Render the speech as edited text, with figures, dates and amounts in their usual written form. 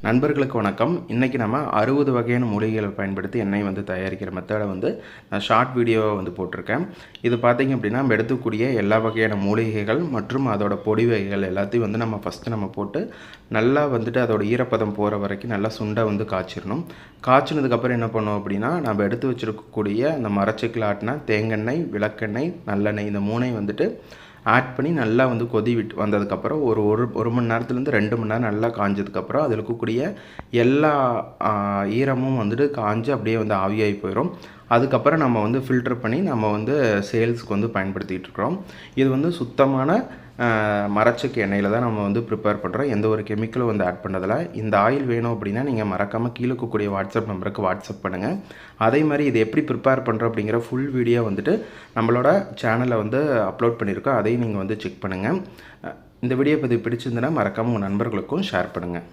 நண்பர்களுக்கு வணக்கம். இன்றைக்கி நம்ம 60 வகையான மூலிகைகளை பயன்படுத்தி எண்ணெய் தயாரிக்கிற மெத்தடை நான் ஷார்ட் வீடியோவாக போட்டிருக்கேன். இது பார்த்தீங்க அப்படின்னா, நம்ம எடுக்கக்கூடிய எல்லா வகையான மூலிகைகள் மற்றும் அதோட பொடி வகைகள் எல்லாத்தையும் நம்ம ஃபஸ்ட்டு போட்டு நல்லா அதோட ஈரப்பதம் போகிற வரைக்கும் நல்லா சுண்டை காய்ச்சிடணும். காய்ச்சினதுக்கப்புறம் என்ன பண்ணோம் அப்படின்னா, நம்ம எடுத்து வச்சுருக்கக்கூடிய அந்த மரச்செக்கில் ஆட்டின தேங்காய், விளக்கெண்ணெய், நல்லெண்ணெய் இந்த மூணையும் ஆட் பண்ணி நல்லா கொதி விட்டு வந்ததுக்கப்புறம் ஒரு மணி நேரத்துலேருந்து 2 மணி நேரம் நல்லா காஞ்சதுக்கப்புறம் அதில் இருக்கக்கூடிய எல்லா ஈரமும் காஞ்சு அப்படியே ஆவியாகி போயிடும். அதுக்கப்புறம் நம்ம ஃபில்டர் பண்ணி நம்ம சேல்ஸ்க்கு பயன்படுத்திகிட்டு இருக்கிறோம். இது சுத்தமான மரச்செக்கு எண்ணெயில் தான் நம்ம ப்ரிப்பேர் பண்ணுறோம். எந்த ஒரு கெமிக்கலும் ஆட் பண்ணதில்ல. இந்த ஆயில் வேணும் அப்படின்னா நீங்கள் மறக்காமல் கீழே இருக்கக்கூடிய வாட்ஸ்அப் நம்பருக்கு வாட்ஸ்அப் பண்ணுங்கள். அதே மாதிரி இது எப்படி ப்ரிப்பேர் பண்ணுறோம் அப்படிங்கிற ஃபுல் வீடியோ நம்மளோட சேனலில் அப்லோட் பண்ணியிருக்கோம். அதையும் நீங்கள் செக் பண்ணுங்கள். இந்த வீடியோ பற்றி பிடிச்சிருந்தனா மறக்காமல் உங்கள் நண்பர்களுக்கும் ஷேர் பண்ணுங்கள்.